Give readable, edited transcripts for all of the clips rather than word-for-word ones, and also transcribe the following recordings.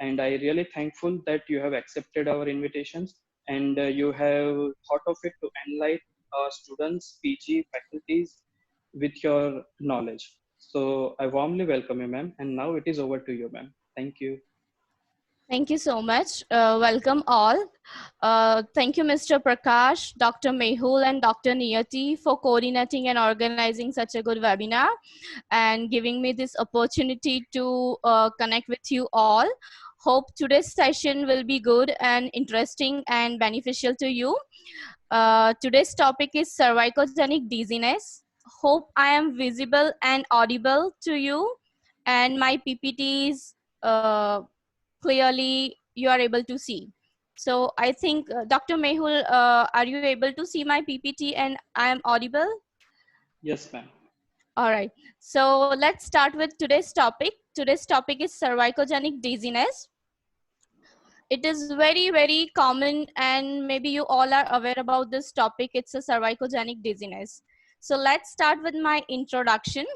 and I really thankful that you have accepted our invitations and you have thought of it to enlighten students, PG faculties with your knowledge. So I warmly welcome you, ma'am. And now it is over to you, ma'am. Thank you. Thank you so much. Welcome all. Thank you, Mr. Prakash, Dr. Mehul, and Dr. Niyati for coordinating and organizing such a good webinar and giving me this opportunity to connect with you all. Hope today's session will be good and interesting and beneficial to you. Today's topic is cervicogenic dizziness. Hope I am visible and audible to you, and my PPTs clearly you are able to see. So I think Dr. Mehul, are you able to see my PPT and I am audible? Yes, ma'am. All right. So let's start with today's topic. Today's topic is cervicogenic dizziness. It is very, very common, and maybe you all are aware about this topic. It's a cervicogenic dizziness. So let's start with my introduction.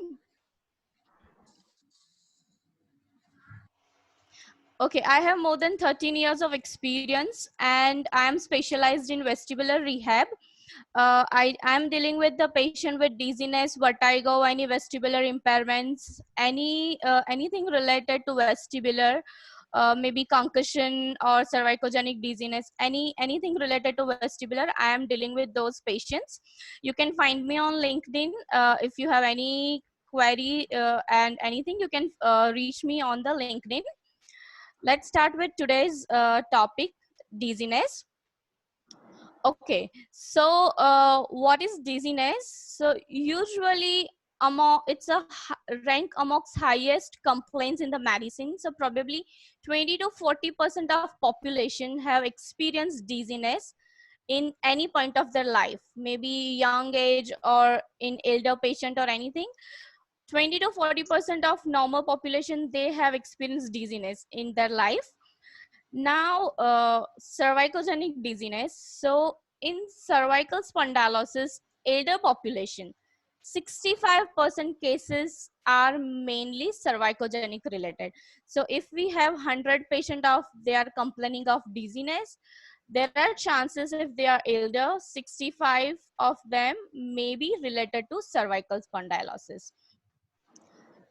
Okay, I have more than 13 years of experience and I am specialized in vestibular rehab. I am dealing with the patient with dizziness, vertigo, any vestibular impairments, anything related to vestibular, maybe concussion or cervicogenic dizziness, anything related to vestibular. I am dealing with those patients. You can find me on LinkedIn. If you have any query and anything, you can reach me on the LinkedIn. Let's start with today's topic, dizziness. Okay, so what is dizziness? So usually it's a rank amongst highest complaints in the medicine. So probably 20 to 40% of population have experienced dizziness in any point of their life, maybe young age or in elder patient or anything. 20 to 40% of normal population, they have experienced dizziness in their life. Now, cervicogenic dizziness. So in cervical spondylosis, elder population, 65% cases are mainly cervicogenic related. So if we have 100 patients of they are complaining of dizziness, there are chances if they are elder, 65 of them may be related to cervical spondylosis.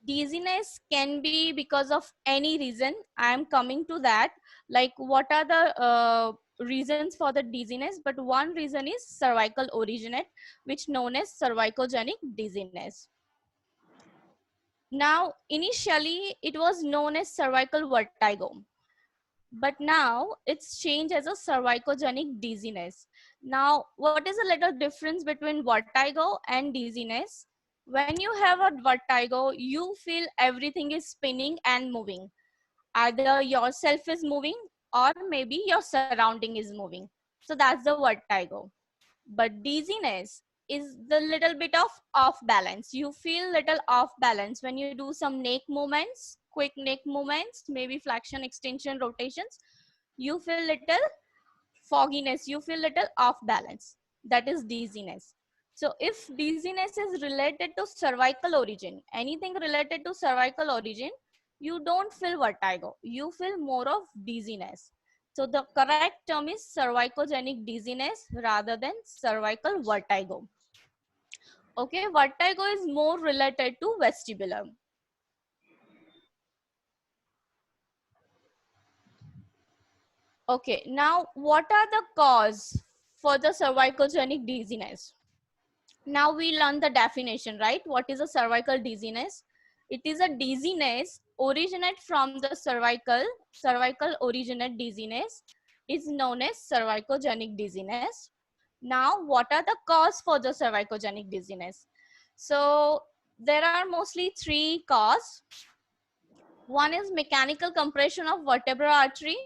Dizziness can be because of any reason. I am coming to that, like what are the reasons for the dizziness, but one reason is cervical originate, which known as cervicogenic dizziness. Now initially it was known as cervical vertigo, but now it's changed as a cervicogenic dizziness. Now what is a little difference between vertigo and dizziness? When you have a vertigo, you feel everything is spinning and moving. Either yourself is moving or maybe your surrounding is moving. So that's the vertigo. But dizziness is the little bit of off balance. You feel little off balance when you do some neck movements, quick neck movements, maybe flexion, extension, rotations. You feel little fogginess, you feel little off balance. That is dizziness. So if dizziness is related to cervical origin, anything related to cervical origin, you don't feel vertigo, you feel more of dizziness. So the correct term is cervicogenic dizziness rather than cervical vertigo. Okay, vertigo is more related to vestibular. Okay, now what are the cause for the cervicogenic dizziness? Now we learn the definition, right? What is a cervical dizziness? It is a dizziness originate from the cervical originate dizziness is known as cervicogenic dizziness. Now, what are the cause for the cervicogenic dizziness? So there are mostly three cause. One is mechanical compression of vertebral artery.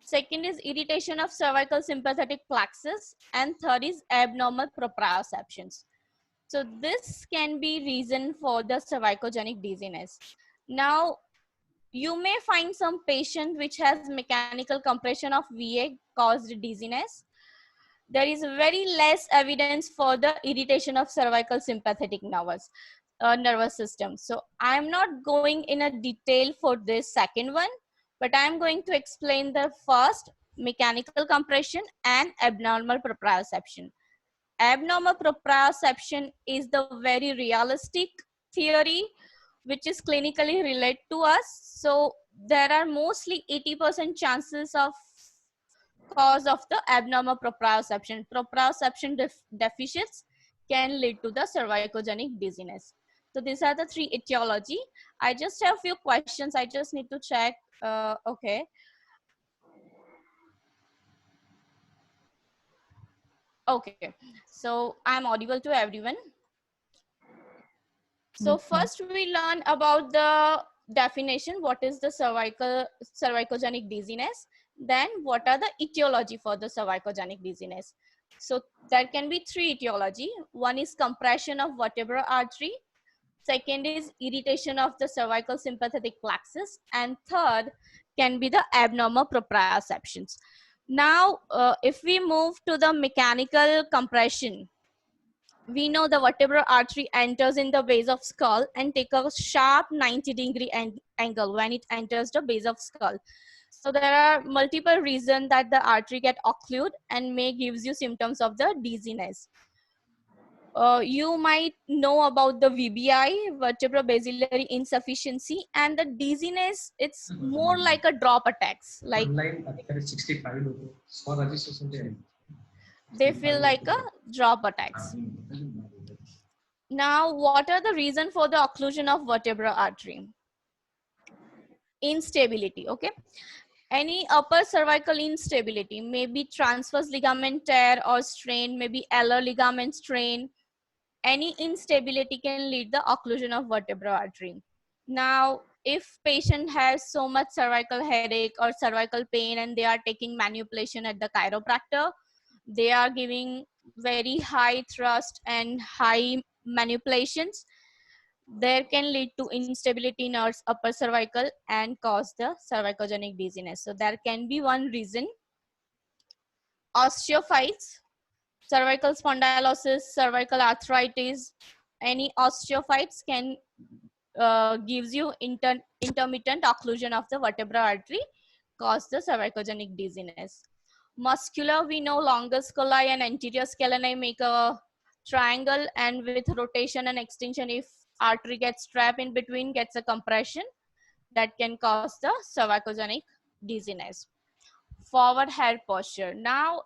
Second is irritation of cervical sympathetic plexus, and third is abnormal proprioceptions. So this can be reason for the cervicogenic dizziness. Now, you may find some patient which has mechanical compression of VA caused dizziness. There is very less evidence for the irritation of cervical sympathetic nervous system. So I'm not going in a detail for this second one, But I'm going to explain the first mechanical compression and abnormal proprioception. Abnormal proprioception is the very realistic theory which is clinically related to us. So there are mostly 80% chances of cause of the abnormal proprioception. Proprioception deficits can lead to the cervicogenic dizziness. So these are the three etiology. I just have few questions. I just need to check. Okay. Okay. So I'm audible to everyone. So first we learn about the definition, what is the cervicogenic dizziness, then what are the etiology for the cervicogenic dizziness. So there can be three etiology. One is compression of vertebral artery, second is irritation of the cervical sympathetic plexus, and third can be the abnormal proprioceptions. Now, if we move to the mechanical compression, we know the vertebral artery enters in the base of skull and take a sharp 90-degree angle when it enters the base of skull. So there are multiple reasons that the artery get occlude and may gives you symptoms of the dizziness. You might know about the VBI, vertebrobasilar insufficiency, and the dizziness. It's more like a drop attacks. Like they feel like a drop attacks. Now, what are the reason for the occlusion of vertebral artery? Instability, okay? Any upper cervical instability, maybe transverse ligament tear or strain, maybe Eller ligament strain. Any instability can lead the occlusion of vertebral artery. Now, if patient has so much cervical headache or cervical pain and they are taking manipulation at the chiropractor, they are giving very high thrust and high manipulations, there can lead to instability in our upper cervical and cause the cervicogenic dizziness. So there can be one reason. Osteophytes, cervical spondylosis, cervical arthritis, any osteophytes can gives you intermittent occlusion of the vertebral artery, cause the cervicogenic dizziness. Muscular, we know longus colli and anterior scaleni make a triangle, and with rotation and extension, if artery gets trapped in between, gets a compression, that can cause the cervicogenic dizziness. Forward head posture. Now,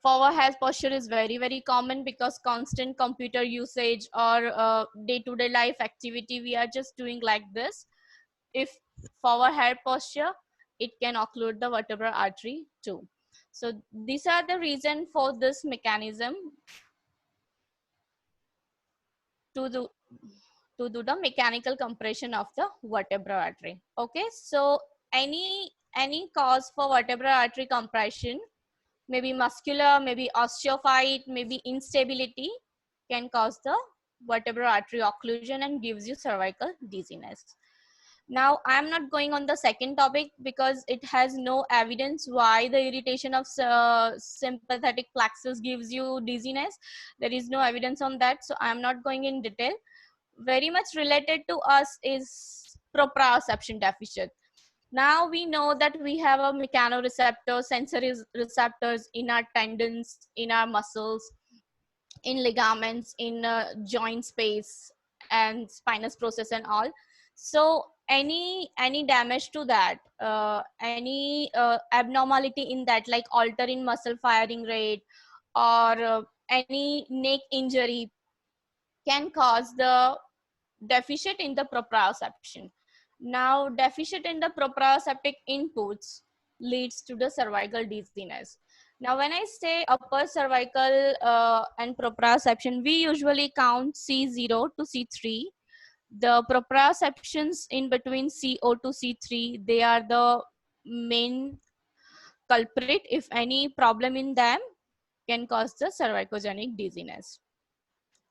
forward head posture is very common because constant computer usage or day-to-day life activity, we are just doing like this. If forward head posture, it can occlude the vertebral artery too. So these are the reason for this mechanism to do the mechanical compression of the vertebral artery. Okay, so any cause for vertebral artery compression, maybe muscular, maybe osteophyte, maybe instability, can cause the vertebral artery occlusion and gives you cervical dizziness. Now, I'm not going on the second topic because it has no evidence why the irritation of sympathetic plexus gives you dizziness. There is no evidence on that, so I'm not going in detail. Very much related to us is proprioception deficit. Now we know that we have a mechanoreceptor, sensory receptors in our tendons, in our muscles, in ligaments, in joint space and spinous process and all. So any damage to that, any abnormality in that, like alter in muscle firing rate or any neck injury, can cause the deficit in the proprioception. Now, deficit in the proprioceptic inputs leads to the cervical dizziness. Now, when I say upper cervical and proprioception, we usually count C0 to C3. The proprioceptions in between CO to C3, they are the main culprit. If any problem in them, can cause the cervicogenic dizziness.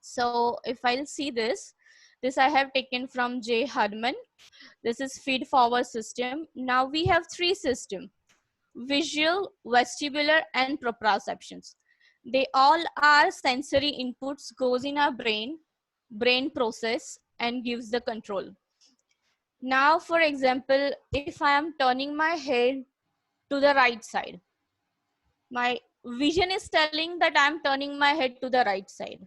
So if I'll see this I have taken from J. Hudman. This is feed forward system. Now we have three systems: visual, vestibular, and proprioceptions. They all are sensory inputs, goes in our brain process and gives the control. Now, for example, if I am turning my head to the right side, my vision is telling that I'm turning my head to the right side.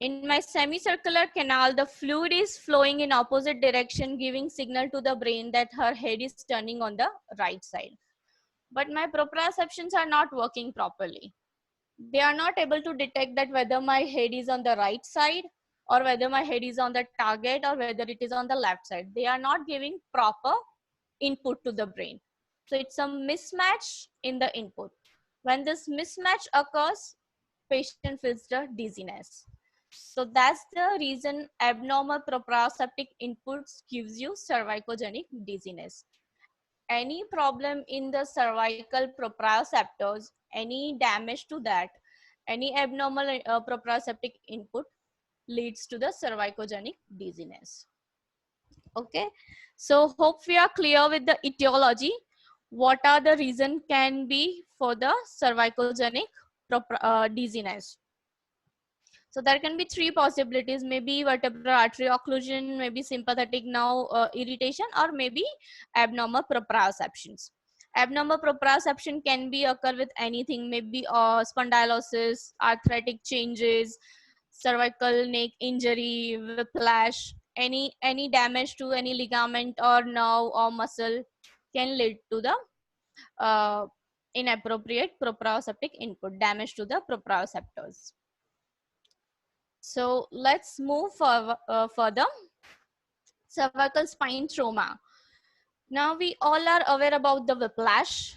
In my semicircular canal, the fluid is flowing in opposite direction, giving signal to the brain that her head is turning on the right side. But my proprioceptions are not working properly. They are not able to detect that whether my head is on the right side or whether my head is on the target or whether it is on the left side. They are not giving proper input to the brain. So it's a mismatch in the input. When this mismatch occurs, patient feels the dizziness. So that's the reason abnormal proprioceptic inputs gives you cervicogenic dizziness. Any problem in the cervical proprioceptors, any damage to that, any abnormal proprioceptic input leads to the cervicogenic dizziness. Okay, so hope we are clear with the etiology. What are the reason can be for the cervicogenic dizziness? So there can be three possibilities, maybe vertebral artery occlusion, maybe sympathetic nerve irritation, or maybe abnormal proprioceptions. Abnormal proprioception can be occur with anything, maybe spondylosis, arthritic changes, cervical neck injury, whiplash, any damage to any ligament or nerve or muscle can lead to the uh, inappropriate proprioceptic input, damage to the proprioceptors. So let's move further. Cervical spine trauma. Now we all are aware about the whiplash.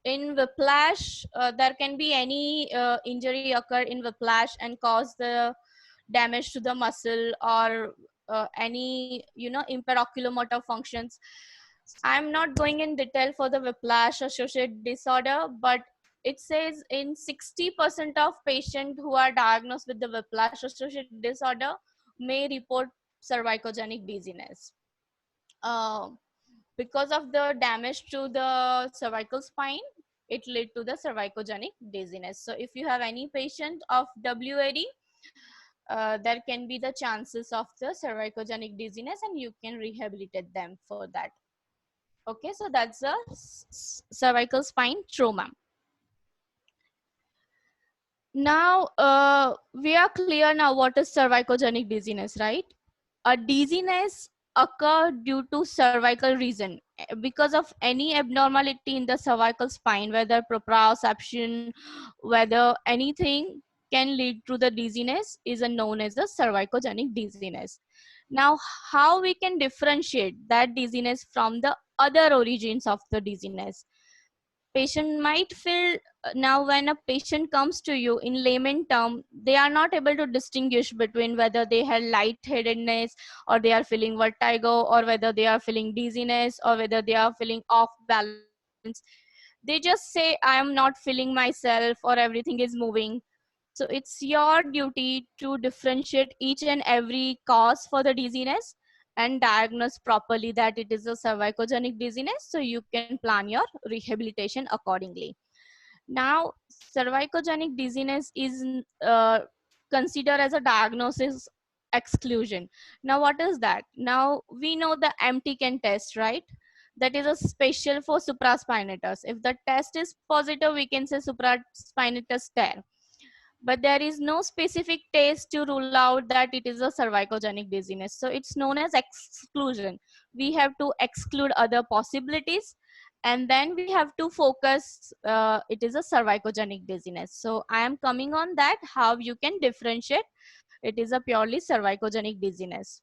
In whiplash, there can be any injury occur in whiplash and cause the damage to the muscle or any impaired oculomotor functions. I'm not going in detail for the whiplash associated disorder, but it says in 60% of patients who are diagnosed with the whiplash associated disorder may report cervicogenic dizziness. Uh, because of the damage to the cervical spine, it led to the cervicogenic dizziness. So if you have any patient of WAD, there can be the chances of the cervicogenic dizziness and you can rehabilitate them for that. Okay, so that's a cervical spine trauma. Now, we are clear now what is cervicogenic dizziness, right? A dizziness occur due to cervical reason because of any abnormality in the cervical spine, whether proprioception, whether anything can lead to the dizziness is known as the cervicogenic dizziness. Now, how we can differentiate that dizziness from the other origins of the dizziness? Patient might feel, now when a patient comes to you in layman term, they are not able to distinguish between whether they had lightheadedness or they are feeling vertigo or whether they are feeling dizziness or whether they are feeling off balance. They just say I am not feeling myself or everything is moving. So it's your duty to differentiate each and every cause for the dizziness and diagnose properly that it is a cervicogenic dizziness so you can plan your rehabilitation accordingly. Now, cervicogenic dizziness is considered as a diagnosis exclusion. Now, what is that? Now, we know the MTCAN test, right? That is a special for supraspinatus. If the test is positive, we can say supraspinatus tear, but there is no specific test to rule out that it is a cervicogenic dizziness. So it's known as exclusion. We have to exclude other possibilities and then we have to focus it is a cervicogenic dizziness. So I am coming on that how you can differentiate it is a purely cervicogenic dizziness.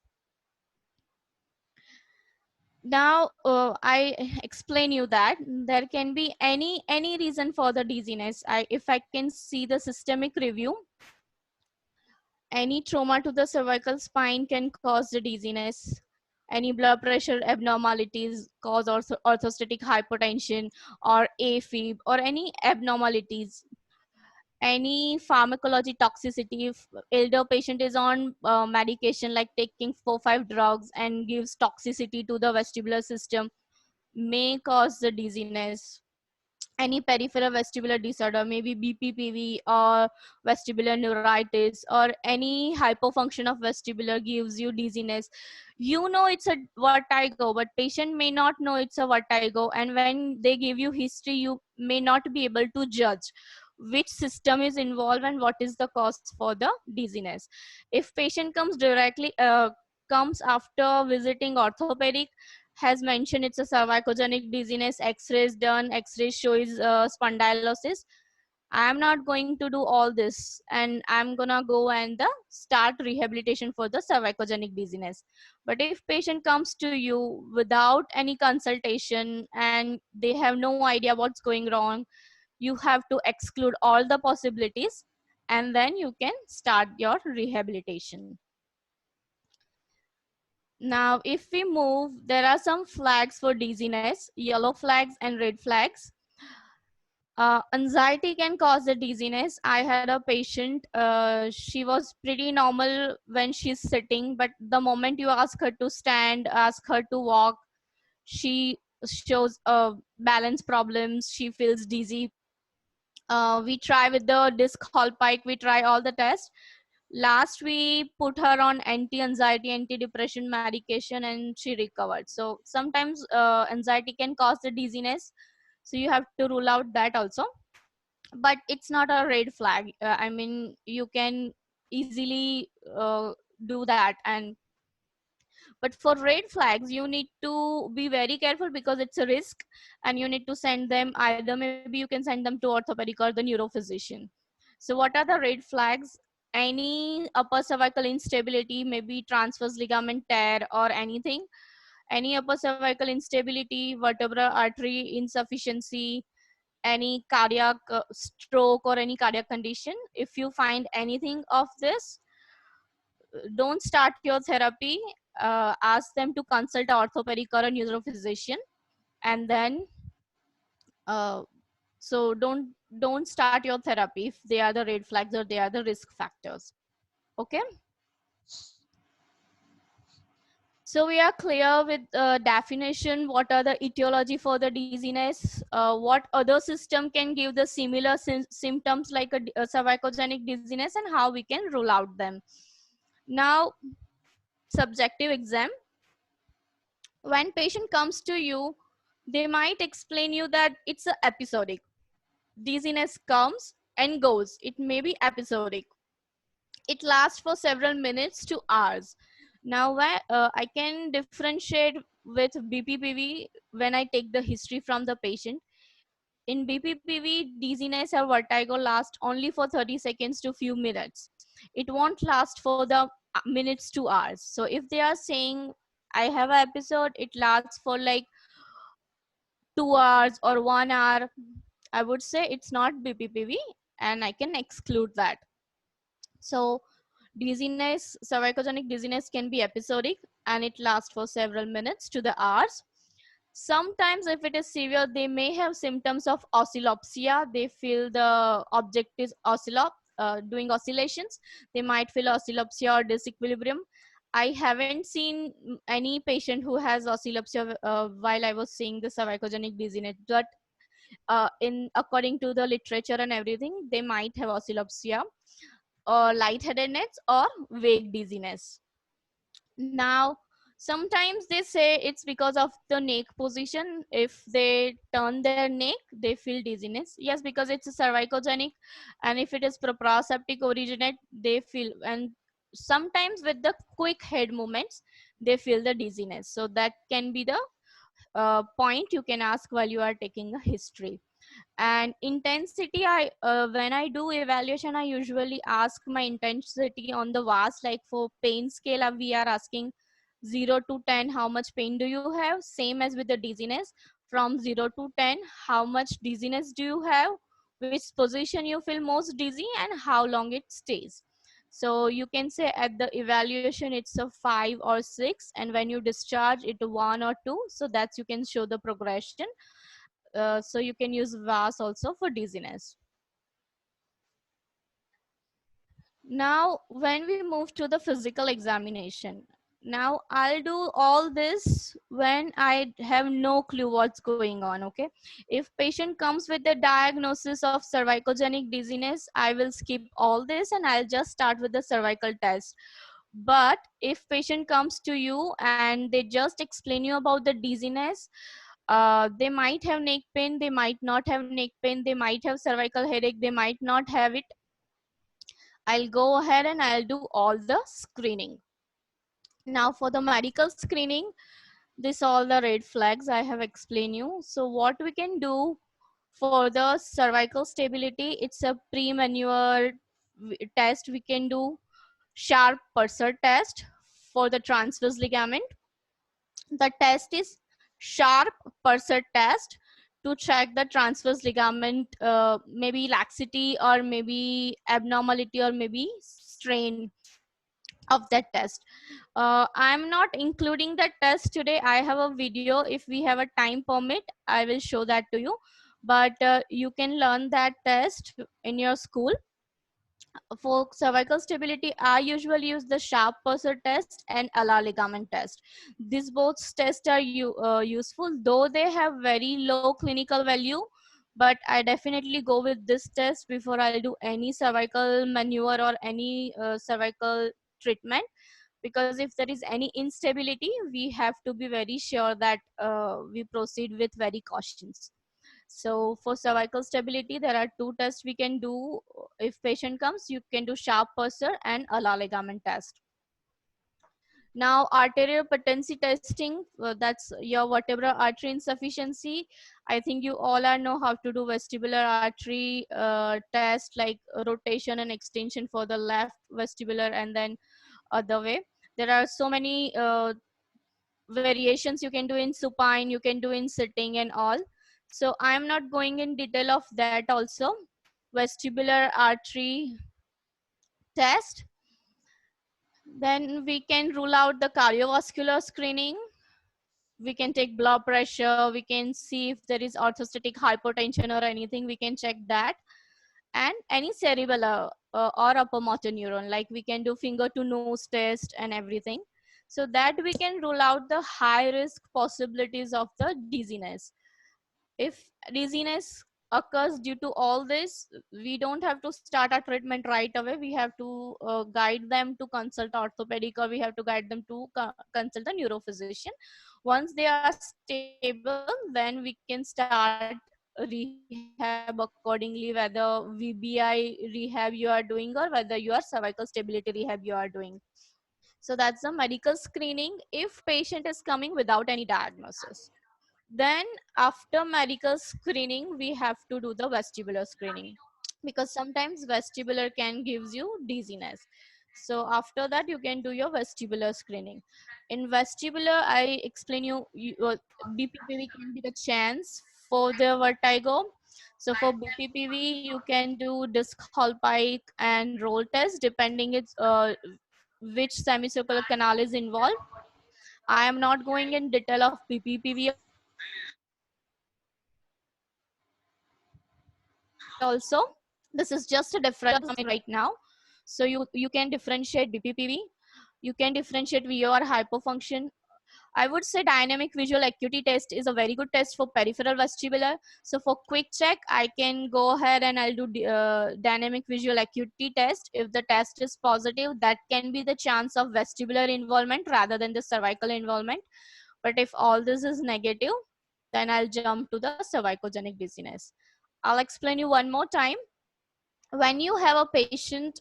Now I explain you that there can be any reason for the dizziness. If I can see the systemic review, any trauma to the cervical spine can cause the dizziness. Any blood pressure abnormalities cause also orthostatic hypotension or AFib or any abnormalities. Any pharmacology toxicity, if elder patient is on medication like taking 4-5 drugs and gives toxicity to the vestibular system, may cause the dizziness. any peripheral vestibular disorder, maybe BPPV or vestibular neuritis, or any hypofunction of vestibular gives you dizziness. You know it's a vertigo, but patient may not know it's a vertigo, and when they give you history, you may not be able to judge which system is involved and what is the cause for the dizziness. If patient comes after visiting orthopedic, has mentioned it's a cervicogenic dizziness, x-rays done, x-rays shows spondylosis, I'm not going to do all this, and I'm gonna go and start rehabilitation for the cervicogenic dizziness. But if patient comes to you without any consultation and they have no idea what's going wrong, you have to exclude all the possibilities, and then you can start your rehabilitation. Now, if we move, there are some flags for dizziness, yellow flags and red flags. Anxiety can cause the dizziness. I had a patient, she was pretty normal when she's sitting, but the moment you ask her to stand, ask her to walk, she shows balance problems, she feels dizzy. We try with the disc hall pike, we try all the tests. Last we put her on anti-anxiety, anti-depression medication, and she recovered. So sometimes anxiety can cause the dizziness, so you have to rule out that also. But it's not a red flag. I mean, you can easily do that. And but for red flags, you need to be very careful because it's a risk, and you need to send them, either maybe you can send them to orthopedic or the neurophysician. So what are the red flags? Any upper cervical instability, maybe transverse ligament tear or anything, any upper cervical instability, vertebral artery insufficiency, any cardiac stroke or any cardiac condition. If you find anything of this, don't start your therapy. Ask them to consult an orthopedic or a neurophysician, and then uh, so don't start your therapy if they are the red flags or they are the risk factors. Okay, so we are clear with definition, what are the etiology for the dizziness, what other system can give the similar symptoms like a cervicogenic dizziness, and how we can rule out them. Now, subjective exam. When patient comes to you, they might explain you that it's a episodic. Dizziness comes and goes. It may be episodic. It lasts for several minutes to hours. Now, I can differentiate with BPPV when I take the history from the patient. In BPPV, dizziness or vertigo lasts only for 30 seconds to few minutes. It won't last for the minutes to hours. So if they are saying, I have an episode, it lasts for like 2 hours or 1 hour, I would say it's not BPPV, and I can exclude that. So dizziness, cervicogenic dizziness can be episodic, and it lasts for several minutes to the hours. Sometimes if it is severe, they may have symptoms of oscillopsia. They feel the object is doing oscillations. They might feel oscillopsia or disequilibrium. I haven't seen any patient who has oscillopsia while I was seeing the cervicogenic dizziness, but in according to the literature and everything, they might have oscillopsia or lightheadedness or vague dizziness. Now, sometimes they say it's because of the neck position. If they turn their neck, they feel dizziness. Yes, because it's a cervicogenic, and if it is proprioceptic originate, they feel, and sometimes with the quick head movements, they feel the dizziness. So that can be the point you can ask while you are taking a history. And intensity, I when I do evaluation, I usually ask my intensity on the VAS. Like for pain scale, we are asking 0 to 10, how much pain do you have? Same as with the dizziness, from 0 to 10, how much dizziness do you have, which position you feel most dizzy, and how long it stays. So you can say at the evaluation it's a 5 or 6, and when you discharge it 1 or 2. So that's you can show the progression. So you can use VAS also for dizziness. Now, when we move to the physical examination, Now I'll do all this when I have no clue what's going on. Okay, if patient comes with the diagnosis of cervicogenic dizziness, I will skip all this and I'll just start with the cervical test. But if patient comes to you and they just explain you about the dizziness, they might have neck pain, they might not have neck pain, they might have cervical headache, they might not have it, I'll go ahead and I'll do all the screening. Now for the medical screening, this all the red flags I have explained you. So what we can do for the cervical stability, it's a pre-manure test. We can do sharp purser test for the transverse ligament. The test is sharp purser test to check the transverse ligament, maybe laxity or maybe abnormality or maybe strain of that test. I'm not including that test today. I have a video. If we have a time permit, I will show that to you. But you can learn that test in your school. For cervical stability, I usually use the sharp purser test and Ala ligament test. These both tests are useful, though they have very low clinical value. But I definitely go with this test before I'll do any cervical maneuver or any cervical treatment, because if there is any instability, we have to be very sure that we proceed with very cautions. So for cervical stability, there are two tests we can do. If patient comes, you can do sharp purser and Ala ligament test. Now arterial patency testing, that's your vertebral artery insufficiency. I think you all are know how to do vestibular artery test, like rotation and extension for the left vestibular and then other way. There are so many variations you can do in supine, you can do in sitting and all. So I'm not going in detail of that also. Vestibular artery test. Then we can rule out the cardiovascular screening. We can take blood pressure, we can see if there is orthostatic hypotension or anything, we can check that. And any cerebellar or upper motor neuron, like we can do finger to nose test and everything, so that we can rule out the high risk possibilities of the dizziness. If dizziness occurs due to all this, we don't have to start our treatment right away. We have to guide them to consult orthopedic, or we have to guide them to consult a neurophysician. Once they are stable, then we can start rehab accordingly, whether VBI rehab you are doing or whether you are cervical stability rehab you are doing. So that's the medical screening if patient is coming without any diagnosis. Then after medical screening, we have to do the vestibular screening, because sometimes vestibular can gives you dizziness. So after that you can do your vestibular screening. In vestibular, I explain BPPV can be the chance for the vertigo. So for BPPV you can do disc hall pike and roll test, depending it's which semicircular canal is involved. I am not going in detail of BPPV also. This is just a differential right now. So you can differentiate BPPV, you can differentiate VO or hypofunction. I would say dynamic visual acuity test is a very good test for peripheral vestibular. So for quick check, I can go ahead and I'll do dynamic visual acuity test. If the test is positive, that can be the chance of vestibular involvement rather than the cervical involvement. But if all this is negative, then I'll jump to the cervicogenic dizziness. I'll explain you one more time. When you have a patient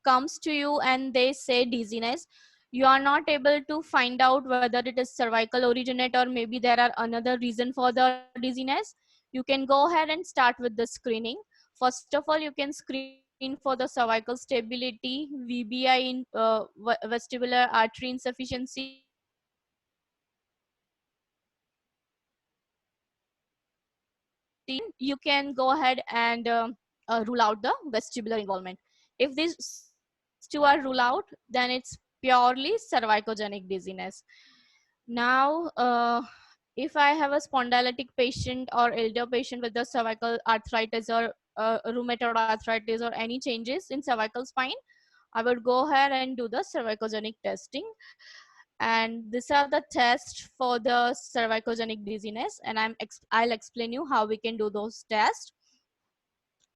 comes to you and they say dizziness, you are not able to find out whether it is cervical originate or maybe there are another reason for the dizziness. You can go ahead and start with the screening. First of all, you can screen for the cervical stability, VBI in vestibular artery insufficiency, and then you can go ahead and rule out the vestibular involvement. If these two are ruled out, then it's purely cervicogenic dizziness. Now if I have a spondylitic patient or elder patient with the cervical arthritis or rheumatoid arthritis or any changes in cervical spine, I would go ahead and do the cervicogenic testing. And these are the tests for the cervicogenic dizziness, and I'll explain you how we can do those tests.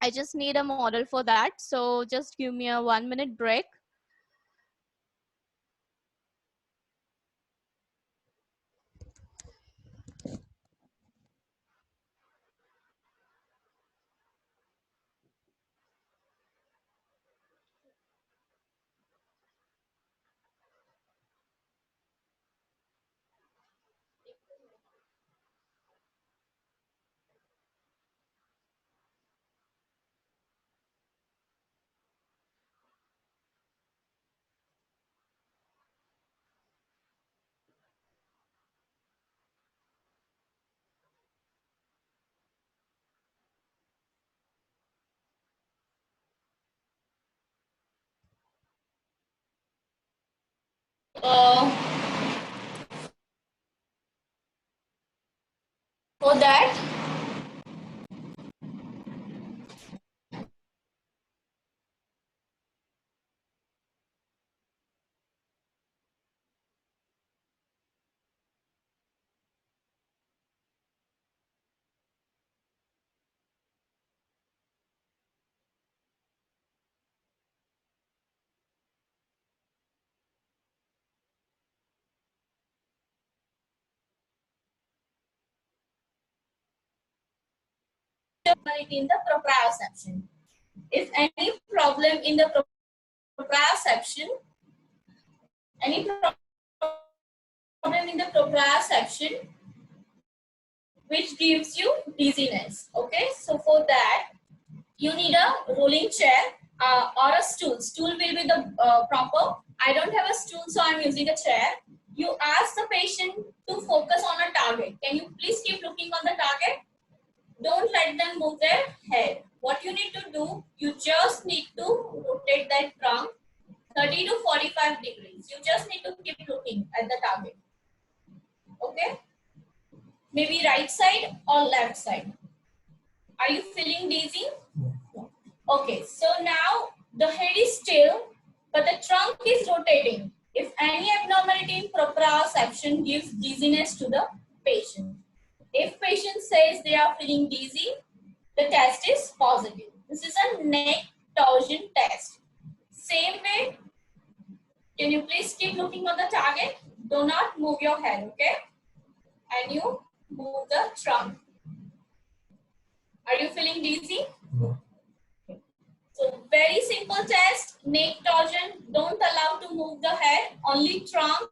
I just need a model for that, so just give me a 1 minute break. For that, in the proprioception. If any problem in the proprioception, any problem in the proprioception which gives you dizziness. Okay, so for that you need a rolling chair or a stool. Stool will be the proper. I don't have a stool, so I'm using a chair. You ask the patient to focus on a target. Can you please keep looking on the target? Don't let them move their head. What you need to do, you just need to rotate that trunk 30 to 45 degrees. You just need to keep looking at the target. Okay? Maybe right side or left side. Are you feeling dizzy? Okay, so now the head is still, but the trunk is rotating. If any abnormality in proprioception gives dizziness to the patient. If patient says they are feeling dizzy, the test is positive. This is a neck torsion test. Same way, can you please keep looking on the target? Do not move your head, okay? And you move the trunk. Are you feeling dizzy? No. So very simple test, neck torsion, don't allow to move the head, only trunk.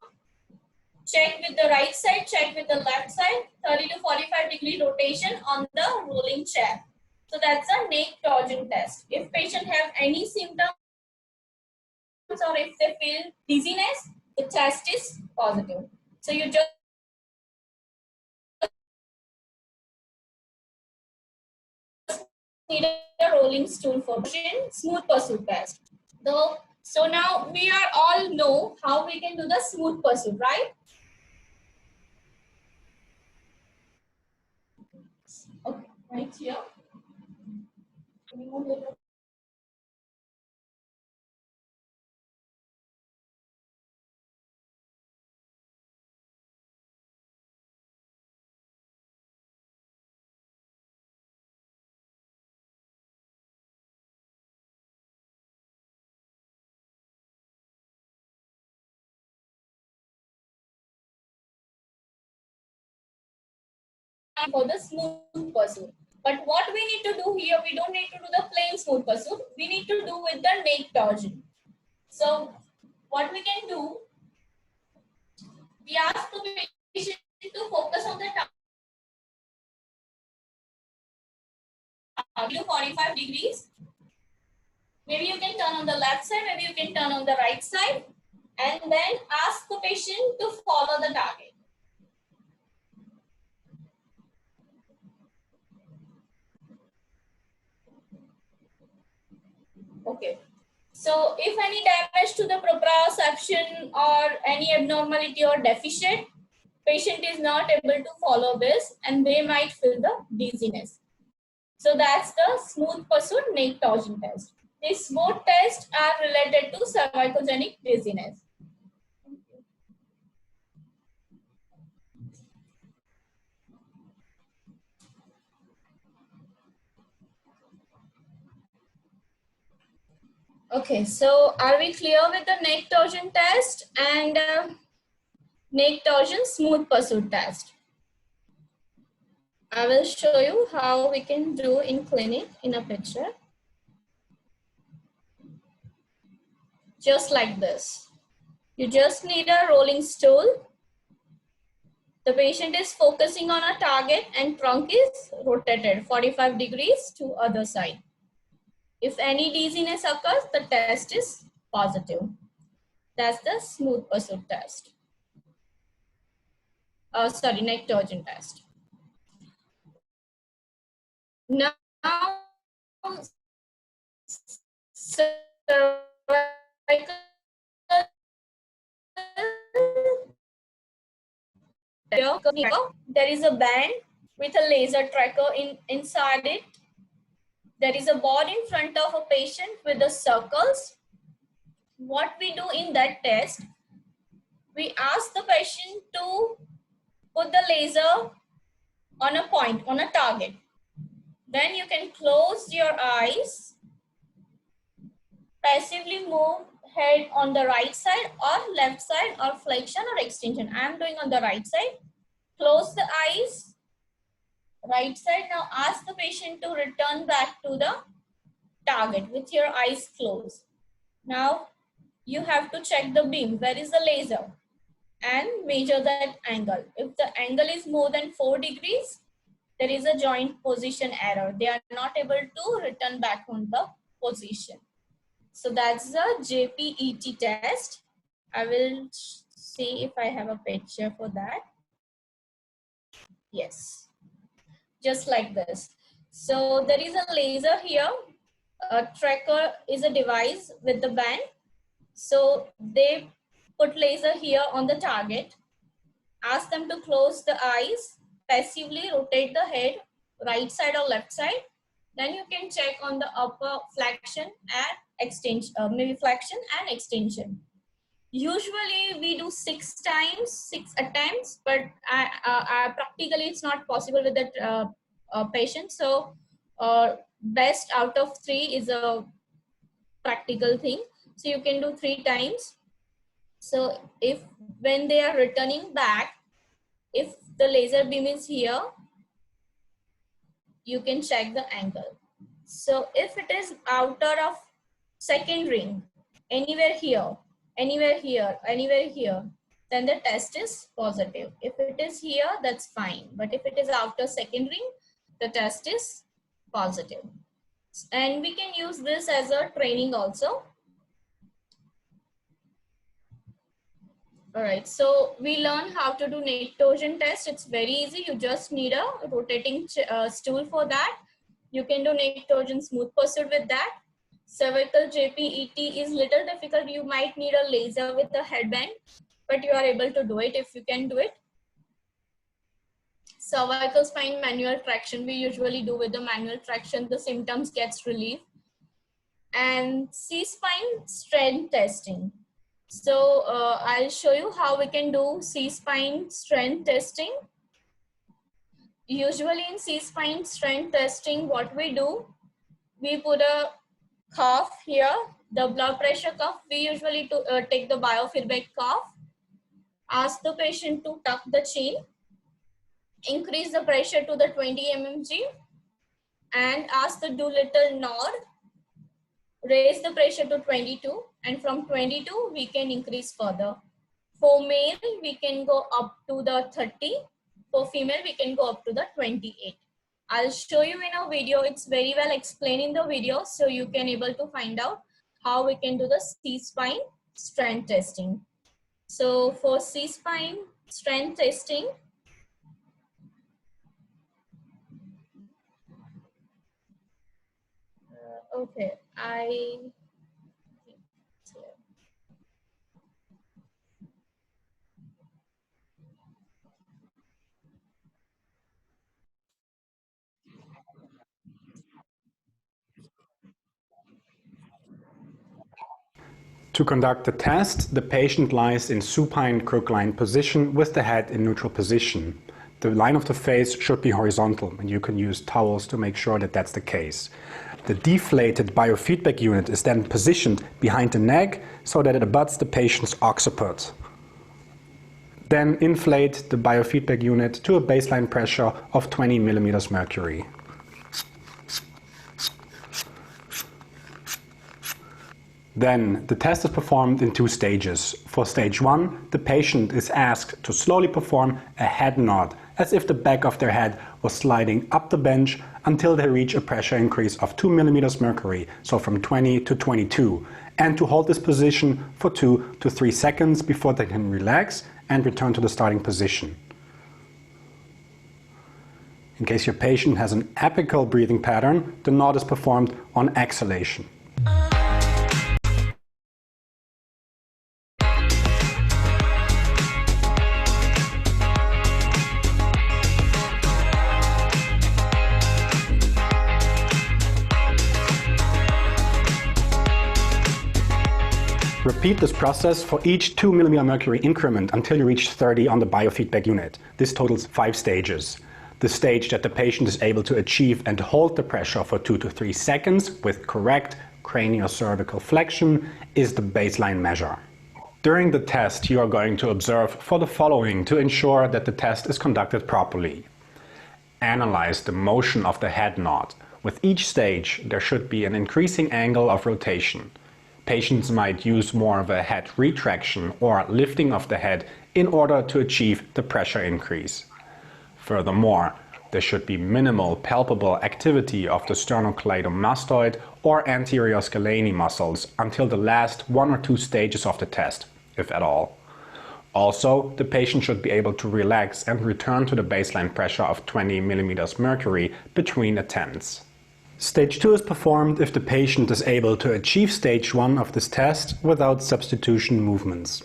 Check with the right side, check with the left side, 30 to 45 degree rotation on the rolling chair. So that's a neck torsion test. If patient have any symptoms or if they feel dizziness, the test is positive. So you just need a rolling stool for smooth pursuit test. So now we are all know how we can do the smooth pursuit, right? Okay, right here. For the smooth pursuit. But what we need to do here, we don't need to do the plain smooth pursuit. We need to do with the neck torsion. So what we can do, we ask the patient to focus on the target 45 degrees. Maybe you can turn on the left side, maybe you can turn on the right side, and then ask the patient to follow the target. Okay. So if any damage to the proprioception or any abnormality or deficient, patient is not able to follow this and they might feel the dizziness. So that's the smooth pursuit neck torsion test. These both tests are related to cervicogenic dizziness. Okay, so are we clear with the neck torsion test and neck torsion smooth pursuit test? I will show you how we can do in clinic in a picture. Just like this. You just need a rolling stool. The patient is focusing on a target and trunk is rotated 45 degrees to other side. If any dizziness occurs, the test is positive. That's the smooth pursuit test. Sorry, neck torsion test. Now, cervical, there is a band with a laser tracker inside it. There is a board in front of a patient with the circles. What we do in that test, we ask the patient to put the laser on a point, on a target. Then you can close your eyes, passively move head on the right side or left side or flexion or extension. I am doing on the right side. Close the eyes, right side. Now ask the patient to return back to the target with your eyes closed. Now you have to check the beam. Where is the laser? And measure that angle. If the angle is more than 4 degrees, there is a joint position error. They are not able to return back on the position. So that's the JPET test. I will see if I have a picture for that. Yes, just like this. So there is a laser here. A tracker is a device with the band. So they put laser here on the target. Ask them to close the eyes, passively rotate the head, right side or left side. Then you can check on the upper flexion and extension, maybe flexion and extension. Usually we do 6 attempts, but practically it's not possible with that patient. So best out of 3 is a practical thing. So you can do 3 times. So if when they are returning back, if the laser beam is here, you can check the angle. So if it is outer of second ring, anywhere here, anywhere here, anywhere here, then the test is positive. If it is here, that's fine. But if it is outer second ring, the test is positive. And we can use this as a training also. All right, so we learn how to do neck torsion test. It's very easy. You just need a rotating stool for that. You can do neck torsion smooth pursuit with that. Cervical JPET is little difficult. You might need a laser with a headband, but you are able to do it if you can do it. Cervical spine manual traction, we usually do with the manual traction. The symptoms gets relieved. And C-spine strength testing. So I'll show you how we can do C-spine strength testing. Usually in C-spine strength testing, what we do, we put a cuff here, the blood pressure cuff. We usually take the biofeedback cuff. Ask the patient to tuck the chin, increase the pressure to the 20 mmg, and ask the Doolittle nod. Raise the pressure to 22, and from 22 we can increase further. For male we can go up to the 30. For female we can go up to the 28. I'll show you in a video. It's very well explained in the video, so you can able to find out how we can do the C-spine strength testing. So for C-spine strength testing, okay, To conduct the test, the patient lies in supine crocline position with the head in neutral position. The line of the face should be horizontal, and you can use towels to make sure that that's the case. The deflated biofeedback unit is then positioned behind the neck so that it abuts the patient's occiput. Then inflate the biofeedback unit to a baseline pressure of 20 millimeters mercury. Then the test is performed in 2 stages. For stage 1, the patient is asked to slowly perform a head nod, as if the back of their head was sliding up the bench until they reach a pressure increase of 2 millimeters mercury, so from 20 to 22, and to hold this position for 2 to 3 seconds before they can relax and return to the starting position. In case your patient has an apical breathing pattern, the nod is performed on exhalation. Repeat this process for each 2 millimeter mercury increment until you reach 30 on the biofeedback unit. This totals 5 stages. The stage that the patient is able to achieve and hold the pressure for 2 to 3 seconds with correct craniocervical flexion is the baseline measure. During the test, you are going to observe for the following to ensure that the test is conducted properly. Analyze the motion of the head nod. With each stage, there should be an increasing angle of rotation. Patients might use more of a head retraction or lifting of the head in order to achieve the pressure increase. Furthermore, there should be minimal palpable activity of the sternocleidomastoid or anterior scalene muscles until the last 1 or 2 stages of the test, if at all. Also, the patient should be able to relax and return to the baseline pressure of 20 millimeters mercury between attempts. Stage 2 is performed if the patient is able to achieve stage 1 of this test without substitution movements.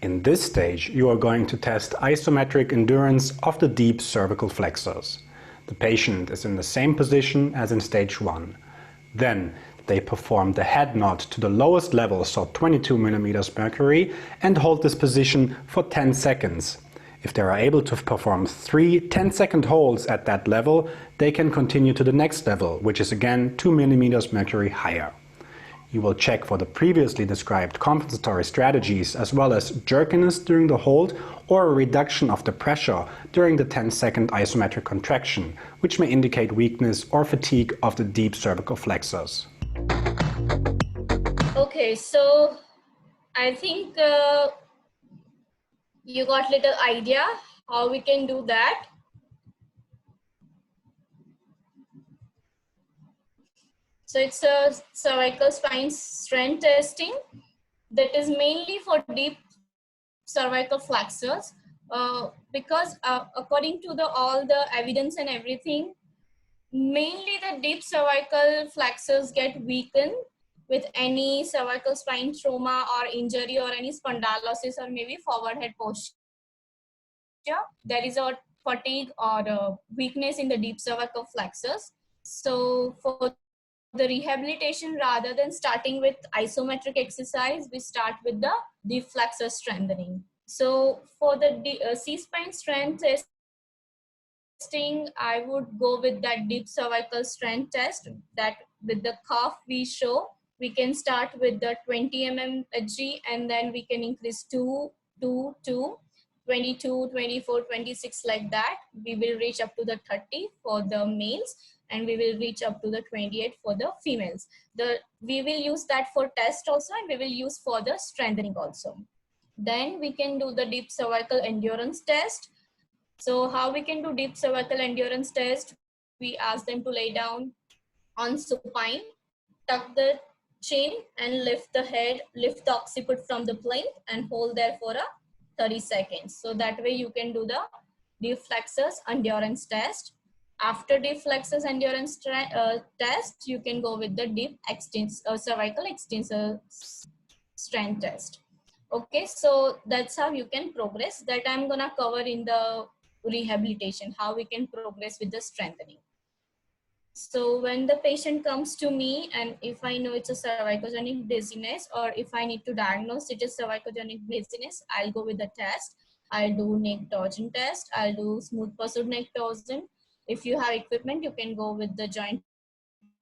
In this stage, you are going to test isometric endurance of the deep cervical flexors. The patient is in the same position as in stage 1. Then they perform the head nod to the lowest level, so 22 millimeters mercury, and hold this position for 10 seconds. If they are able to perform 3 10-second holds at that level, they can continue to the next level, which is again 2 millimeters mercury higher. You will check for the previously described compensatory strategies as well as jerkiness during the hold or a reduction of the pressure during the 10-second isometric contraction, which may indicate weakness or fatigue of the deep cervical flexors. Okay, so I think you got little idea how we can do that. So it's a cervical spine strength testing that is mainly for deep cervical flexors because according to all the evidence and everything, mainly the deep cervical flexors get weakened with any cervical spine trauma or injury or any spondylosis or maybe forward head posture. There is a fatigue or a weakness in the deep cervical flexors. So for the rehabilitation, rather than starting with isometric exercise, we start with the deep flexor strengthening. So for the C-spine strength testing, I would go with that deep cervical strength test that with the cuff we show. We can start with the 20 mmHg and then we can increase 2, 22, 24, 26 like that. We will reach up to the 30 for the males and we will reach up to the 28 for the females. We will use that for test also and we will use for the strengthening also. Then we can do the deep cervical endurance test. So how we can do deep cervical endurance test? We ask them to lay down on supine, tuck the chin and lift the head, lift the occiput from the plane and hold there for a 30 seconds. So that way you can do the deep flexors endurance test. After deep flexors endurance test, you can go with the deep cervical extensor strength test. Okay, so that's how you can progress. That I'm gonna cover in the rehabilitation, how we can progress with the strengthening. So when the patient comes to me and if I know it's a cervicogenic dizziness or if I need to diagnose it as cervicogenic dizziness, I'll go with the test. I'll do neck torsion test. I'll do smooth pursued neck torsion. If you have equipment, you can go with the joint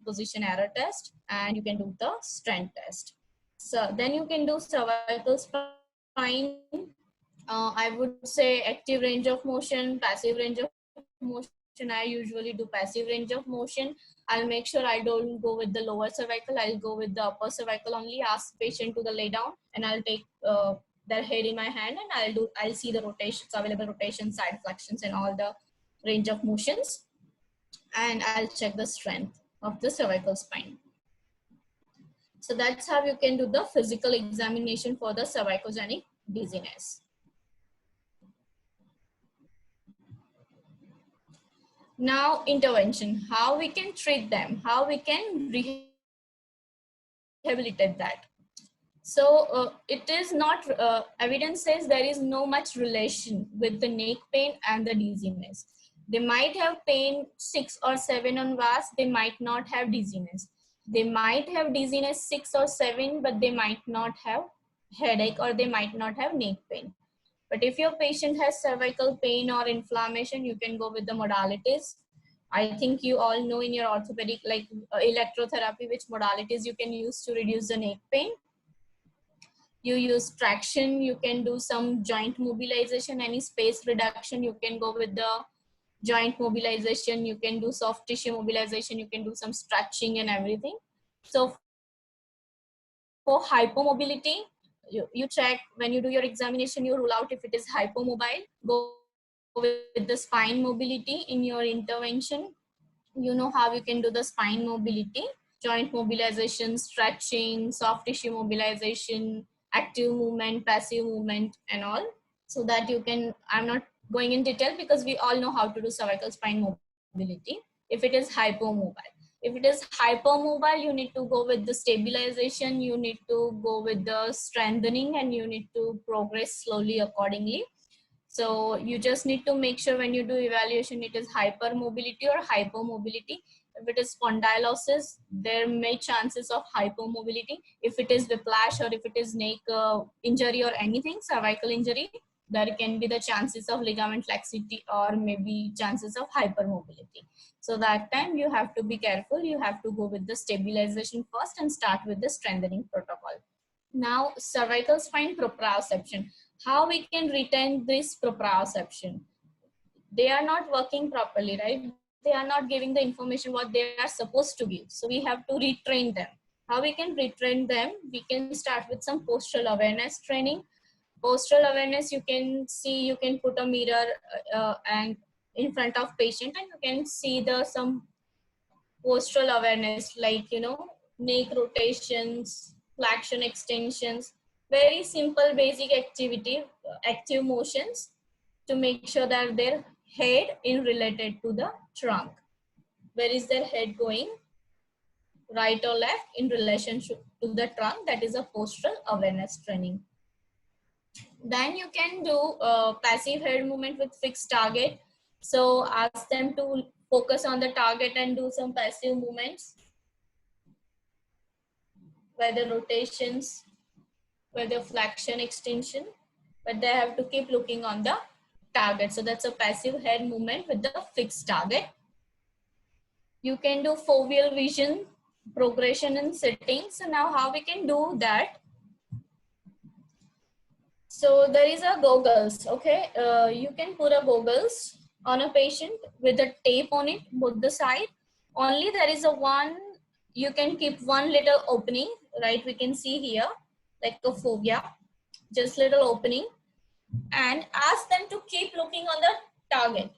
position error test, and you can do the strength test. So then you can do cervical spine. I would say active range of motion, passive range of motion. I usually do passive range of motion. I'll make sure I don't go with the lower cervical. I'll go with the upper cervical only. Ask patient to the lay down, and I'll take their head in my hand, and I'll see the rotations, available rotations, side flexions, and all the range of motions, and I'll check the strength of the cervical spine. So that's how you can do the physical examination for the cervicogenic dizziness. Now, intervention, how we can treat them, how we can rehabilitate that. So it is not, evidence says there is no much relation with the neck pain and the dizziness. They might have pain 6 or 7 on VAS, they might not have dizziness. They might have dizziness 6 or 7, but they might not have headache, or they might not have neck pain. But if your patient has cervical pain or inflammation, you can go with the modalities. I think you all know in your orthopedic, like electrotherapy, which modalities you can use to reduce the neck pain. You use traction, you can do some joint mobilization, any space reduction, you can go with the joint mobilization, you can do soft tissue mobilization, you can do some stretching and everything. So for hypomobility, you check when you do your examination, you rule out if it is hypomobile. Go with the spine mobility in your intervention. You know how you can do the spine mobility, joint mobilization, stretching, soft tissue mobilization, active movement, passive movement, and all. So that you can, I'm not going in detail because we all know how to do cervical spine mobility if it is hypomobile. If it is hypermobile, you need to go with the stabilization, you need to go with the strengthening, and you need to progress slowly accordingly. So you just need to make sure when you do evaluation, it is hypermobility or hypomobility. If it is spondylosis, there may chances of hypomobility. If it is whiplash, or if it is neck injury or anything, cervical injury, there can be the chances of ligament laxity or maybe chances of hypermobility. So that time you have to be careful. You have to go with the stabilization first and start with the strengthening protocol. Now, cervical spine proprioception. How we can retain this proprioception? They are not working properly, right? They are not giving the information what they are supposed to give. So we have to retrain them. How we can retrain them? We can start with some postural awareness training. Postural awareness, you can see, you can put a mirror and in front of patient, and you can see the some postural awareness, like, you know, neck rotations, flexion extensions, very simple basic activity, active motions to make sure that their head is related to the trunk. Where is their head going? Right or left in relationship to the trunk. That is a postural awareness training. Then you can do passive head movement with fixed target. So ask them to focus on the target and do some passive movements, whether rotations, whether flexion extension, but they have to keep looking on the target. So that's a passive head movement with the fixed target. You can do foveal vision, progression in sitting. So now how we can do that? So there is a goggles, okay? You can put a goggles on a patient with a tape on it, both the side. Only there is a one, you can keep one little opening, right? We can see here, like a fovea, just little opening, and ask them to keep looking on the target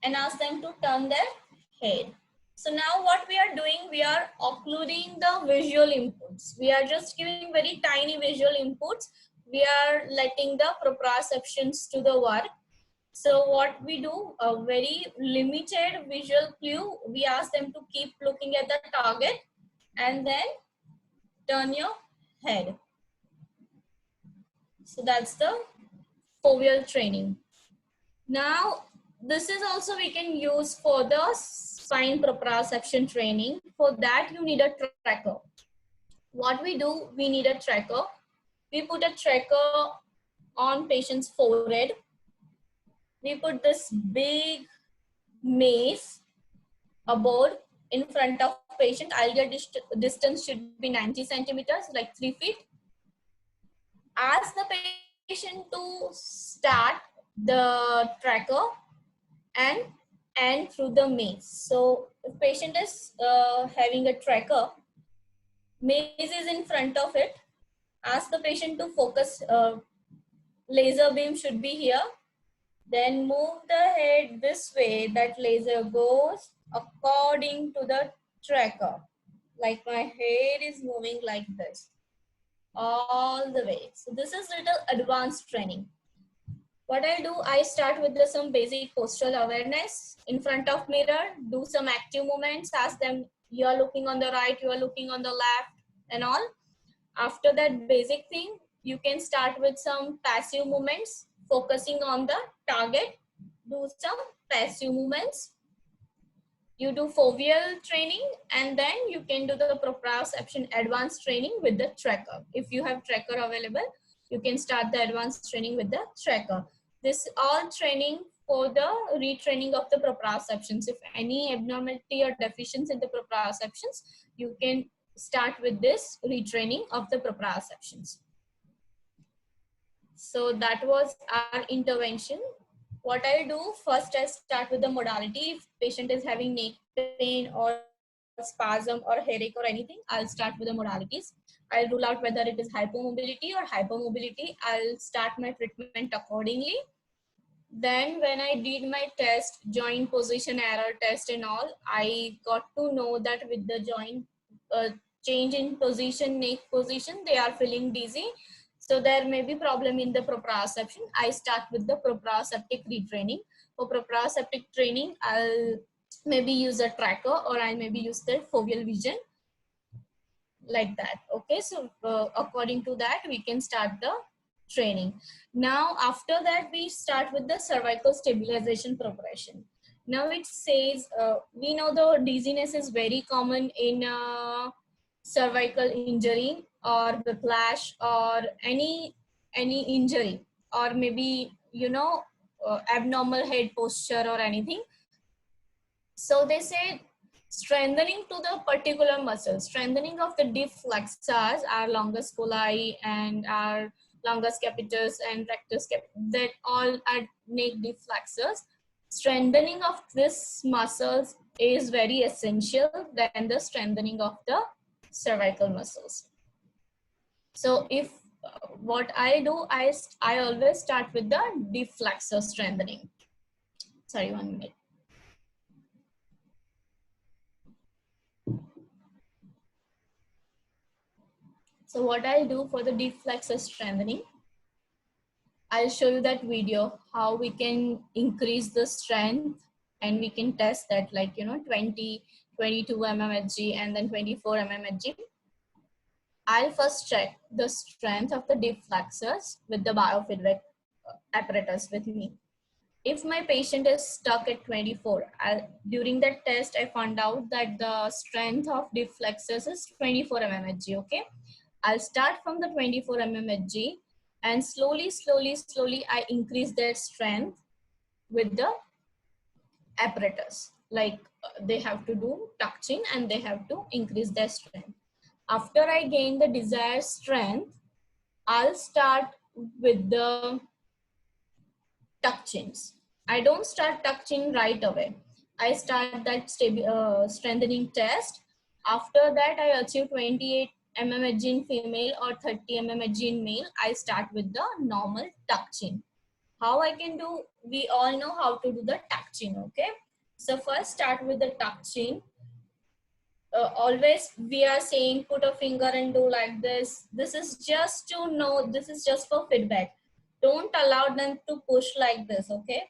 and ask them to turn their head. So now what we are doing, we are occluding the visual inputs. We are just giving very tiny visual inputs. We are letting the proprioceptions to the work. So what we do, a very limited visual clue, we ask them to keep looking at the target and then turn your head. So that's the foveal training. Now, this is also we can use for the spine proprioception training. For that, you need a tracker. What we do, we need a tracker. We put a tracker on patient's forehead. We put this big mace, a board in front of patient. Ideal distance should be 90 centimeters, like 3 feet. Ask the patient to start the tracker and end through the maze. So if patient is having a tracker, maze is in front of it, ask the patient to focus, laser beam should be here. Then move the head this way, that laser goes according to the tracker. Like my head is moving like this all the way. So this is little advanced training. What I do, I start with some basic postural awareness. In front of mirror, do some active movements, ask them, you are looking on the right, you are looking on the left and all. After that basic thing, you can start with some passive movements, focusing on the target. Do some passive movements. You do foveal training, and then you can do the proprioception advanced training with the tracker. If you have tracker available, you can start the advanced training with the tracker. This all training for the retraining of the proprioceptions. If any abnormality or deficiency in the proprioceptions, you can start with this retraining of the proprioceptions. So that was our intervention. What I do, first I start with the modality. If patient is having neck pain or spasm or headache or anything, I'll start with the modalities. I'll rule out whether it is hypomobility or hypermobility. I'll start my treatment accordingly. Then when I did my test, joint position error test and all, I got to know that with the joint change in position, neck position, they are feeling dizzy. So there may be problem in the proprioception. I start with the proprioceptic retraining. For proprioceptic training, I'll maybe use a tracker, or I maybe use the foveal vision, like that. Okay, so according to that, we can start the training. Now, after that, we start with the cervical stabilization progression. Now it says, we know the dizziness is very common in cervical injury or whiplash or any injury, or maybe, you know, abnormal head posture or anything. So they say strengthening to the particular muscle, strengthening of the deep flexors, our longus colli and our longus capitis and rectus capitis, that all are neck deep flexors. Strengthening of this muscles is very essential than the strengthening of the cervical muscles. So if what I do, I always start with the deep flexor strengthening. Sorry, 1 minute. So what I'll do for the deep flexor strengthening, I'll show you that video, how we can increase the strength, and we can test that, like, you know, 20, 22 mmHg and then 24 mmHg. I'll first check the strength of the deep flexors with the biofeedback apparatus with me. If my patient is stuck at 24, during that test, I found out that the strength of deep flexors is 24 mmHg, okay? I'll start from the 24 mmHg and slowly I increase their strength with the apparatus. Like they have to do tuck chin and they have to increase their strength. After I gain the desired strength, I'll start with the tuck chins. I don't start tuck chin right away. I start that strengthening test. After that, I achieve 28 mmHg in female or 30 mmHg in male. I start with the normal tuck chin. How I can do, we all know how to do the tuck chin, okay? So first start with the tuck chin. Always we are saying put a finger and do like this. This is just to know, this is just for feedback. Don't allow them to push like this, okay?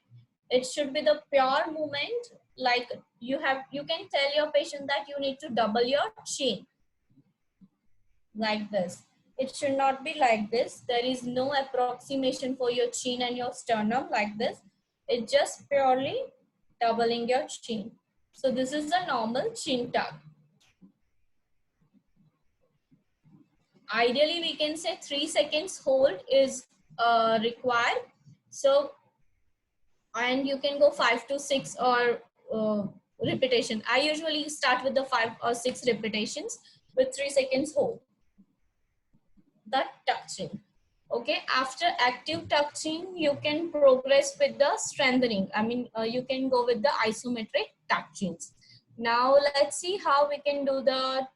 It should be the pure movement. Like you can tell your patient that you need to double your chin. Like this. It should not be like this. There is no approximation for your chin and your sternum like this. It's just purely doubling your chin. So this is a normal chin tuck. Ideally, we can say 3 seconds hold is required. So, and you can go 5 to 6 or repetition. I usually start with the 5 or 6 repetitions with 3 seconds hold. The touching. Okay, after active touching, you can progress with the strengthening. I mean, you can go with the isometric touchings. Now let's see how we can do the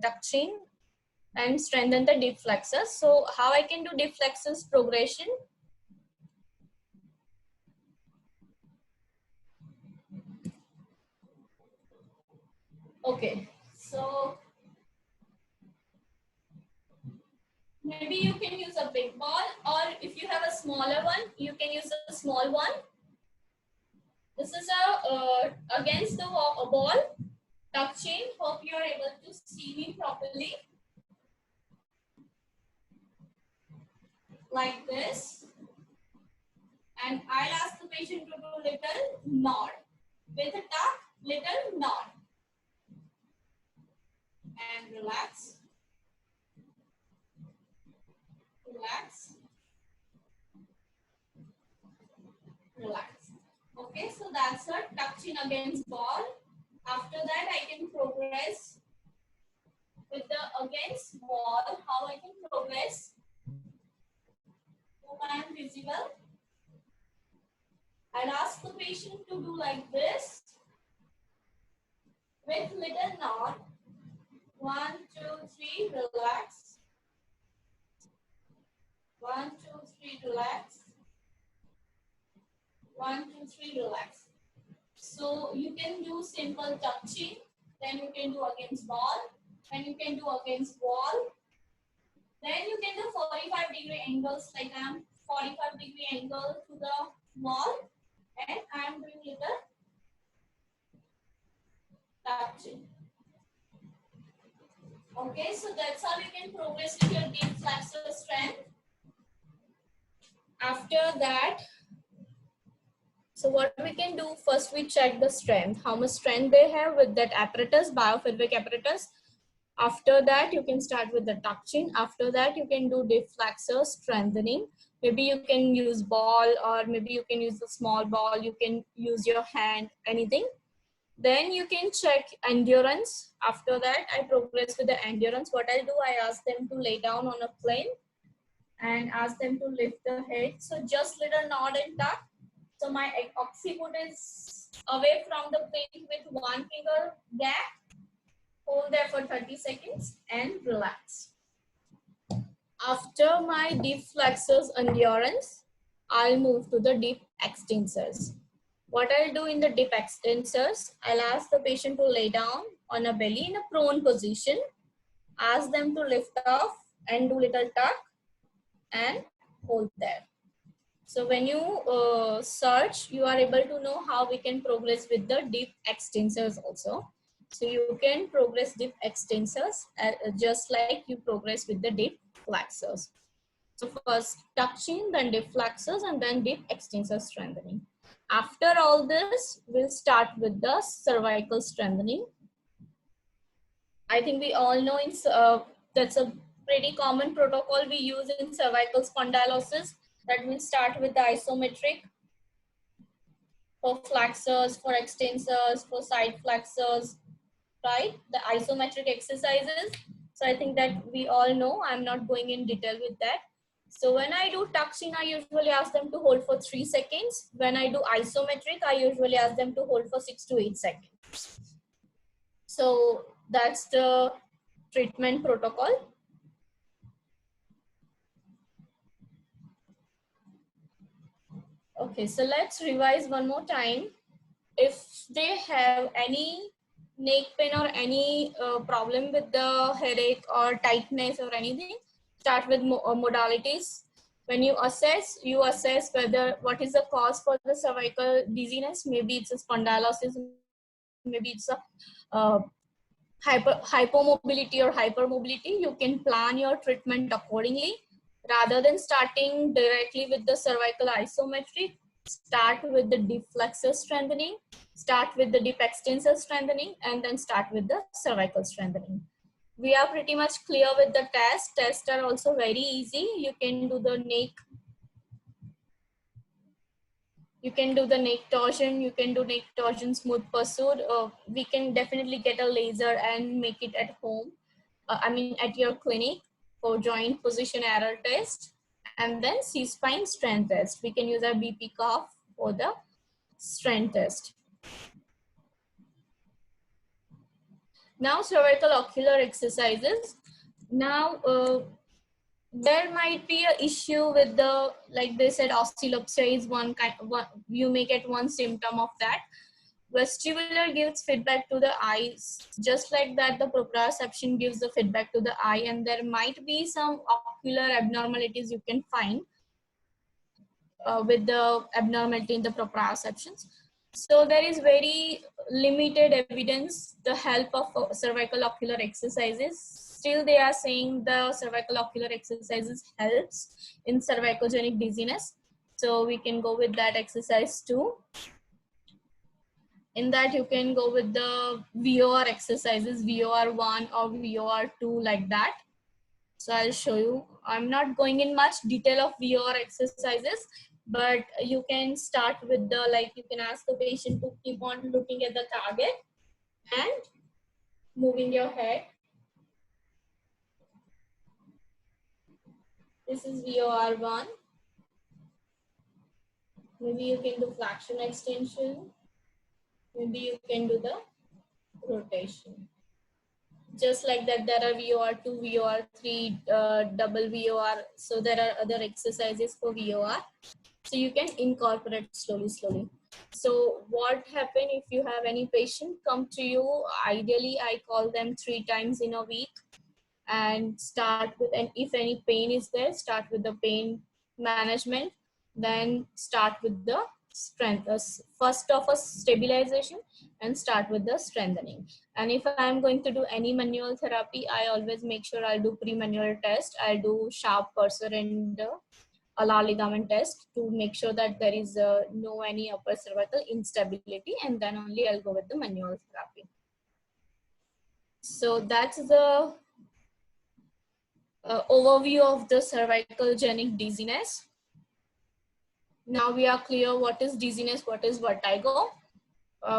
touching and strengthen the deep flexors. So how I can do deep flexors progression? Okay, so maybe you can use a big ball, or if you have a smaller one, you can use a small one. This is a against the wall, a ball touching. Hope you are able to see me properly. Like this. And I'll ask the patient to do little nod. With a tuck, little nod. And relax. Relax. Relax. Okay, so that's a touching against ball. After that, I can progress with the against wall. How I can progress? Hope I am visible. I'll ask the patient to do like this. With little nod. 1, 2, 3, relax. 1, 2, 3, relax. 1, 2, 3, relax. So you can do simple touching, then you can do against ball, and you can do against wall. Then you can do 45-degree angles, like I'm 45-degree angle to the wall, and I'm doing little touching. Okay, so that's how you can progress with your deep flexor strength. After that, so what we can do, first we check the strength, how much strength they have with that apparatus, biofeedback apparatus. After that, you can start with the touching. After that, you can do deep flexor strengthening. Maybe you can use ball, or maybe you can use a small ball. You can use your hand, anything. Then you can check endurance. After that, I progress with the endurance. What I do, I ask them to lay down on a plane and ask them to lift the head. So just little nod and tuck. So my occiput is away from the plane with 1 finger gap. Hold there for 30 seconds and relax. After my deep flexors endurance, I'll move to the deep extensors. What I'll do in the deep extensors, I'll ask the patient to lay down on a belly in a prone position. Ask them to lift off and do little tuck and hold there. So when you search, you are able to know how we can progress with the deep extensors also. So you can progress deep extensors just like you progress with the deep flexors. So first touching, then deep flexors, and then deep extensor strengthening. After all this, we'll start with the cervical strengthening. I think we all know that's a pretty common protocol we use in cervical spondylosis. That will start with the isometric for flexors, for extensors, for side flexors, right? The isometric exercises. So I think that we all know. I'm not going in detail with that. So when I do touching, I usually ask them to hold for 3 seconds. When I do isometric, I usually ask them to hold for 6 to 8 seconds. So that's the treatment protocol. Okay, so let's revise one more time. If they have any neck pain or any problem with the headache or tightness or anything, start with modalities. When you assess whether what is the cause for the cervical dizziness. Maybe it's a spondylosis, maybe it's a hypomobility or hypermobility. You can plan your treatment accordingly. Rather than starting directly with the cervical isometric, start with the deep flexor strengthening, start with the deep extensor strengthening, and then start with the cervical strengthening. We are pretty much clear with the test. Tests are also very easy. You can do the neck You can do the neck torsion, you can do neck torsion smooth pursuit. We can definitely get a laser and make it at home. I mean at your clinic for joint position error test. And then C-spine strength test. We can use our BP cuff for the strength test. Now cervical ocular exercises. Now there might be an issue with the, like they said, oscillopsia is one kind, you may get one symptom of that. Vestibular gives feedback to the eyes, just like that the proprioception gives the feedback to the eye, and there might be some ocular abnormalities you can find with the abnormality in the proprioceptions. So there is very limited evidence the help of cervical ocular exercises. Still they are saying the cervical ocular exercises helps in cervicogenic dizziness. So we can go with that exercise too. In that you can go with the VOR exercises, VOR 1 or VOR 2, like that. So I'll show you. I'm not going in much detail of VOR exercises, but you can start with the, like you can ask the patient to keep on looking at the target and moving your head. This is VOR 1. Maybe you can do flexion extension. Maybe you can do the rotation. Just like that, there are VOR 2, VOR 3, double VOR. So there are other exercises for VOR. So you can incorporate slowly. So what happen if you have any patient come to you, ideally I call them 3 times in a week, and start with, and if any pain is there, start with the pain management, then start with the strength, first of a stabilization, and start with the strengthening. And if I'm going to do any manual therapy, I always make sure I'll do pre-manual test. I'll do sharp cursor and alar ligament test to make sure that there is no any upper cervical instability, and then only I'll go with the manual therapy. So that's the overview of the cervicogenic dizziness. Now we are clear what is dizziness, what is vertigo.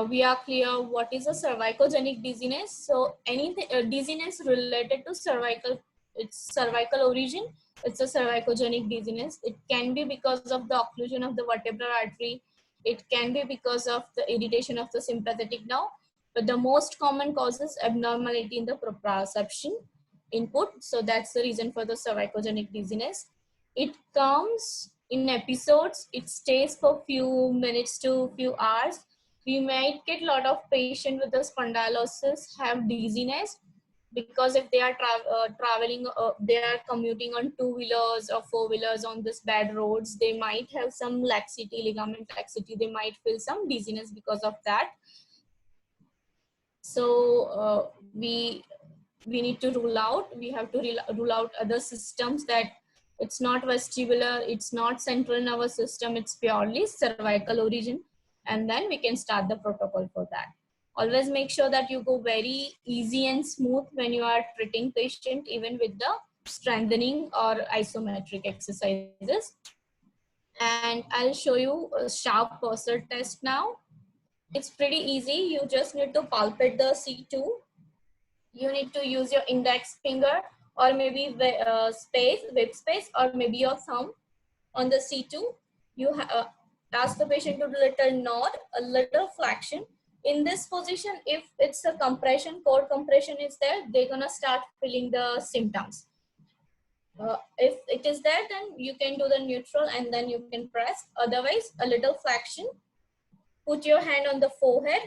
We are clear what is a cervicogenic dizziness. So anything dizziness related to cervical, it's cervical origin, it's a cervicogenic dizziness. It can be because of the occlusion of the vertebral artery. It can be because of the irritation of the sympathetic nerve. But the most common cause is abnormality in the proprioception input. So that's the reason for the cervicogenic dizziness. It comes in episodes. It stays for few minutes to few hours. We might get a lot of patients with the spondylosis have dizziness because if they are traveling, they are commuting on 2-wheelers or 4-wheelers on this bad roads, they might have some laxity, ligament laxity. They might feel some dizziness because of that. So we need to rule out. We have to rule out other systems that it's not vestibular, it's not central nervous system, it's purely cervical origin. And then we can start the protocol for that. Always make sure that you go very easy and smooth when you are treating patient, even with the strengthening or isometric exercises. And I'll show you a sharp cursor test now. It's pretty easy. You just need to palpate the C2. You need to use your index finger or maybe whip space, or maybe your thumb on the C2. You ask the patient to do a little nod, a little flexion. In this position, if it's a compression, core compression is there, they're gonna start feeling the symptoms. If it is there, then you can do the neutral and then you can press. Otherwise, a little flexion. Put your hand on the forehead.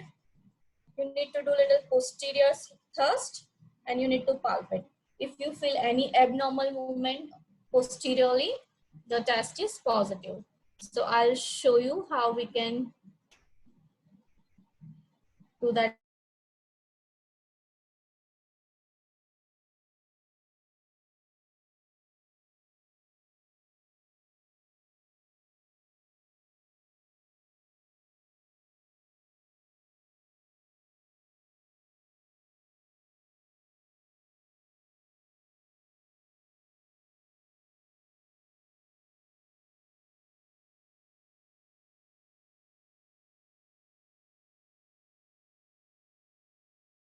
You need to do a little posterior thrust and you need to palpate. If you feel any abnormal movement posteriorly, the test is positive. So I'll show you how we can do that